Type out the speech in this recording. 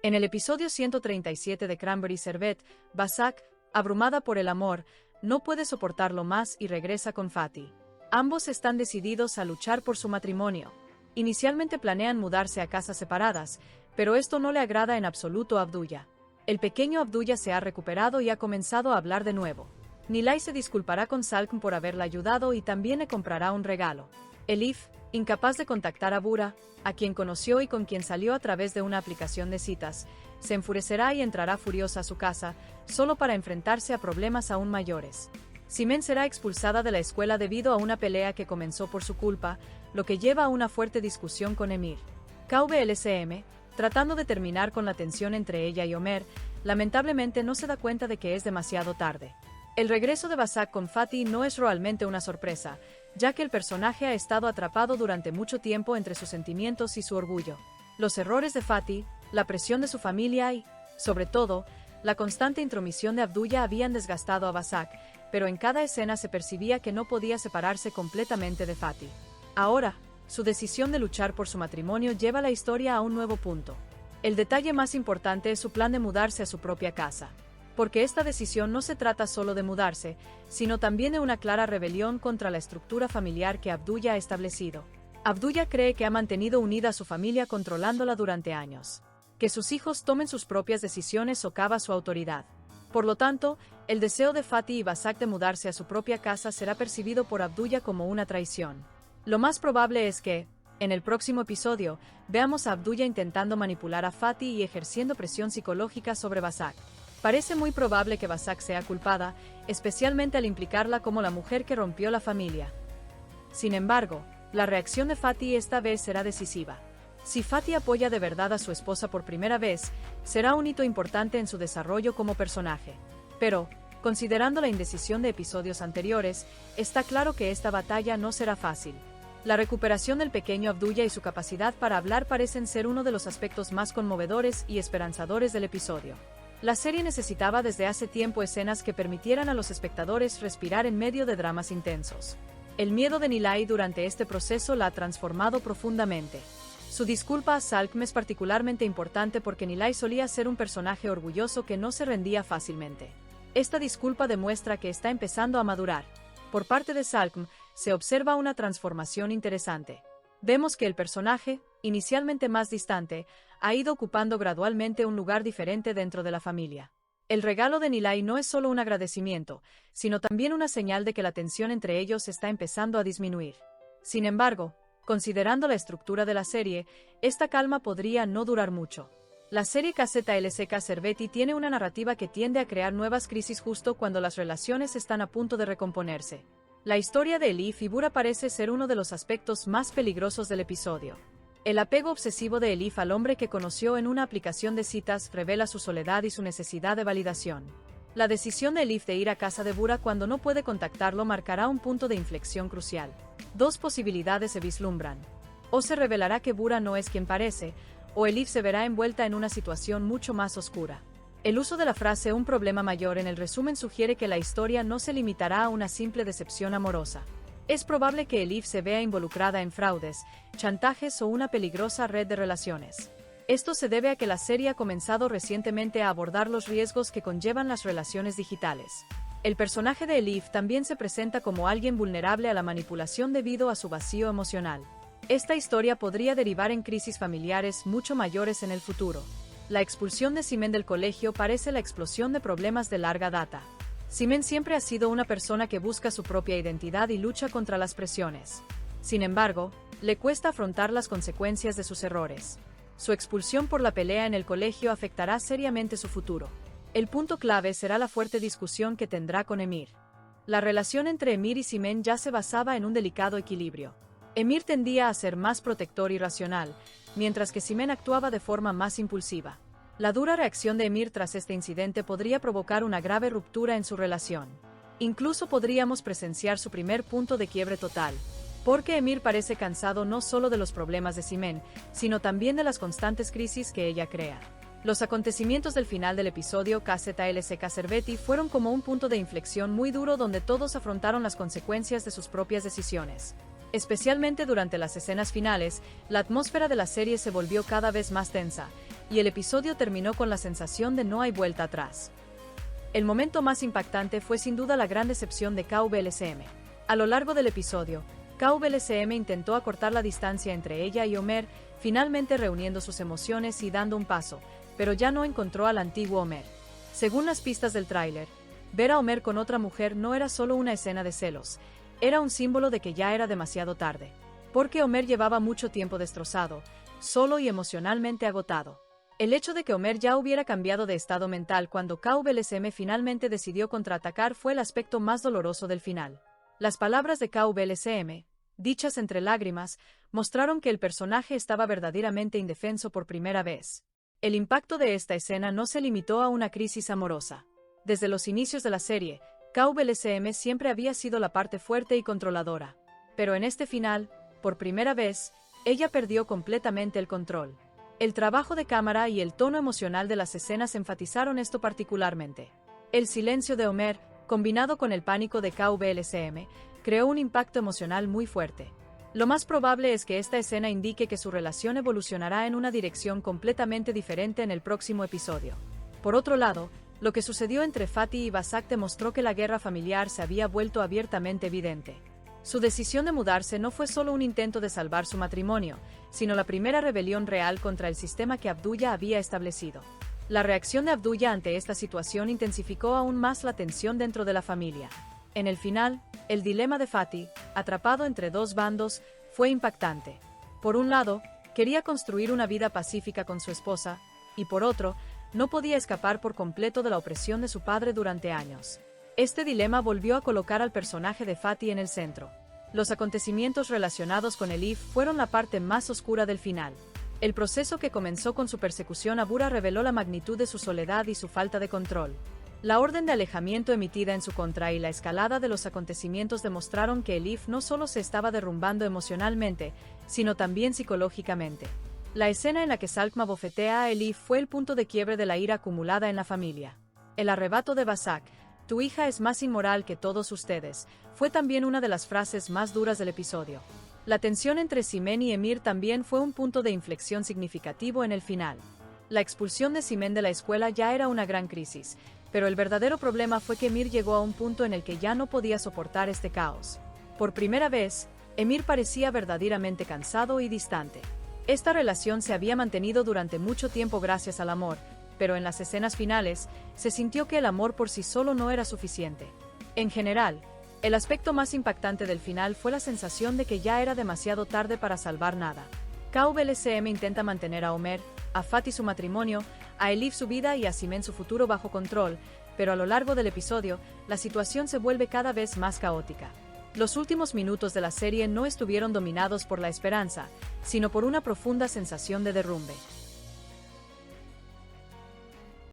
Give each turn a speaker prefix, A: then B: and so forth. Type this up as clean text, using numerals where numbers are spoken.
A: En el episodio 137 de Cranberry Sherbet, Basak, abrumada por el amor, no puede soportarlo más y regresa con Fatih. Ambos están decididos a luchar por su matrimonio. Inicialmente planean mudarse a casas separadas, pero esto no le agrada en absoluto a Abdullah. El pequeño Abdullah se ha recuperado y ha comenzado a hablar de nuevo. Nilay se disculpará con Salkm por haberla ayudado y también le comprará un regalo. Elif, incapaz de contactar a Bura, a quien conoció y con quien salió a través de una aplicación de citas, se enfurecerá y entrará furiosa a su casa, solo para enfrentarse a problemas aún mayores. Simen será expulsada de la escuela debido a una pelea que comenzó por su culpa, lo que lleva a una fuerte discusión con Emir. KVLCM, tratando de terminar con la tensión entre ella y Omer, lamentablemente no se da cuenta de que es demasiado tarde. El regreso de Basak con Fatih no es realmente una sorpresa, ya que el personaje ha estado atrapado durante mucho tiempo entre sus sentimientos y su orgullo. Los errores de Fatih, la presión de su familia y, sobre todo, la constante intromisión de Abdullah habían desgastado a Basak, pero en cada escena se percibía que no podía separarse completamente de Fatih. Ahora, su decisión de luchar por su matrimonio lleva la historia a un nuevo punto. El detalle más importante es su plan de mudarse a su propia casa. Porque esta decisión no se trata solo de mudarse, sino también de una clara rebelión contra la estructura familiar que Abdullah ha establecido. Abdullah cree que ha mantenido unida a su familia controlándola durante años. Que sus hijos tomen sus propias decisiones socava su autoridad. Por lo tanto, el deseo de Fatih y Basak de mudarse a su propia casa será percibido por Abdullah como una traición. Lo más probable es que, en el próximo episodio, veamos a Abdullah intentando manipular a Fatih y ejerciendo presión psicológica sobre Basak. Parece muy probable que Basak sea culpada, especialmente al implicarla como la mujer que rompió la familia. Sin embargo, la reacción de Fatih esta vez será decisiva. Si Fatih apoya de verdad a su esposa por primera vez, será un hito importante en su desarrollo como personaje. Pero, considerando la indecisión de episodios anteriores, está claro que esta batalla no será fácil. La recuperación del pequeño Abdullah y su capacidad para hablar parecen ser uno de los aspectos más conmovedores y esperanzadores del episodio. La serie necesitaba desde hace tiempo escenas que permitieran a los espectadores respirar en medio de dramas intensos. El miedo de Nilay durante este proceso la ha transformado profundamente. Su disculpa a Salkm es particularmente importante porque Nilay solía ser un personaje orgulloso que no se rendía fácilmente. Esta disculpa demuestra que está empezando a madurar. Por parte de Salkm, se observa una transformación interesante. Vemos que el personaje, inicialmente más distante, ha ido ocupando gradualmente un lugar diferente dentro de la familia. El regalo de Nilay no es solo un agradecimiento, sino también una señal de que la tensión entre ellos está empezando a disminuir. Sin embargo, considerando la estructura de la serie, esta calma podría no durar mucho. La serie KZLCK Sherbeti tiene una narrativa que tiende a crear nuevas crisis justo cuando las relaciones están a punto de recomponerse. La historia de Elif y Bura parece ser uno de los aspectos más peligrosos del episodio. El apego obsesivo de Elif al hombre que conoció en una aplicación de citas revela su soledad y su necesidad de validación. La decisión de Elif de ir a casa de Bura cuando no puede contactarlo marcará un punto de inflexión crucial. Dos posibilidades se vislumbran. O se revelará que Bura no es quien parece, o Elif se verá envuelta en una situación mucho más oscura. El uso de la frase "un problema mayor" en el resumen sugiere que la historia no se limitará a una simple decepción amorosa. Es probable que Elif se vea involucrada en fraudes, chantajes o una peligrosa red de relaciones. Esto se debe a que la serie ha comenzado recientemente a abordar los riesgos que conllevan las relaciones digitales. El personaje de Elif también se presenta como alguien vulnerable a la manipulación debido a su vacío emocional. Esta historia podría derivar en crisis familiares mucho mayores en el futuro. La expulsión de Simen del colegio parece la explosión de problemas de larga data. Simen siempre ha sido una persona que busca su propia identidad y lucha contra las presiones. Sin embargo, le cuesta afrontar las consecuencias de sus errores. Su expulsión por la pelea en el colegio afectará seriamente su futuro. El punto clave será la fuerte discusión que tendrá con Emir. La relación entre Emir y Simen ya se basaba en un delicado equilibrio. Emir tendía a ser más protector y racional, mientras que Simen actuaba de forma más impulsiva. La dura reacción de Emir tras este incidente podría provocar una grave ruptura en su relación. Incluso podríamos presenciar su primer punto de quiebre total, porque Emir parece cansado no solo de los problemas de Simen, sino también de las constantes crisis que ella crea. Los acontecimientos del final del episodio KZLCK Sherbeti fueron como un punto de inflexión muy duro donde todos afrontaron las consecuencias de sus propias decisiones. Especialmente durante las escenas finales, la atmósfera de la serie se volvió cada vez más tensa, y el episodio terminó con la sensación de no hay vuelta atrás. El momento más impactante fue sin duda la gran decepción de KVLCM. A lo largo del episodio, KVLCM intentó acortar la distancia entre ella y Homer, finalmente reuniendo sus emociones y dando un paso, pero ya no encontró al antiguo Homer. Según las pistas del tráiler, ver a Homer con otra mujer no era solo una escena de celos, era un símbolo de que ya era demasiado tarde, porque Homer llevaba mucho tiempo destrozado, solo y emocionalmente agotado. El hecho de que Homer ya hubiera cambiado de estado mental cuando KVLCM finalmente decidió contraatacar fue el aspecto más doloroso del final. Las palabras de KVLCM, dichas entre lágrimas, mostraron que el personaje estaba verdaderamente indefenso por primera vez. El impacto de esta escena no se limitó a una crisis amorosa. Desde los inicios de la serie, KVLCM siempre había sido la parte fuerte y controladora. Pero en este final, por primera vez, ella perdió completamente el control. El trabajo de cámara y el tono emocional de las escenas enfatizaron esto particularmente. El silencio de Homer, combinado con el pánico de KVLCM, creó un impacto emocional muy fuerte. Lo más probable es que esta escena indique que su relación evolucionará en una dirección completamente diferente en el próximo episodio. Por otro lado, lo que sucedió entre Fatty y Vasak demostró que la guerra familiar se había vuelto abiertamente evidente. Su decisión de mudarse no fue solo un intento de salvar su matrimonio, sino la primera rebelión real contra el sistema que Abdullah había establecido. La reacción de Abdullah ante esta situación intensificó aún más la tensión dentro de la familia. En el final, el dilema de Fatty, atrapado entre dos bandos, fue impactante. Por un lado, quería construir una vida pacífica con su esposa, y por otro, no podía escapar por completo de la opresión de su padre durante años. Este dilema volvió a colocar al personaje de Fatty en el centro. Los acontecimientos relacionados con Elif fueron la parte más oscura del final. El proceso que comenzó con su persecución a Bura reveló la magnitud de su soledad y su falta de control. La orden de alejamiento emitida en su contra y la escalada de los acontecimientos demostraron que Elif no solo se estaba derrumbando emocionalmente, sino también psicológicamente. La escena en la que Salkma bofetea a Elif fue el punto de quiebre de la ira acumulada en la familia. El arrebato de Vasak, "Tu hija es más inmoral que todos ustedes", fue también una de las frases más duras del episodio. La tensión entre Simen y Emir también fue un punto de inflexión significativo en el final. La expulsión de Simen de la escuela ya era una gran crisis, pero el verdadero problema fue que Emir llegó a un punto en el que ya no podía soportar este caos. Por primera vez, Emir parecía verdaderamente cansado y distante. Esta relación se había mantenido durante mucho tiempo gracias al amor, pero en las escenas finales, se sintió que el amor por sí solo no era suficiente. En general, el aspecto más impactante del final fue la sensación de que ya era demasiado tarde para salvar nada. KVLCM intenta mantener a Homer, a Fatty su matrimonio, a Elif su vida y a Simen su futuro bajo control, pero a lo largo del episodio, la situación se vuelve cada vez más caótica. Los últimos minutos de la serie no estuvieron dominados por la esperanza, sino por una profunda sensación de derrumbe.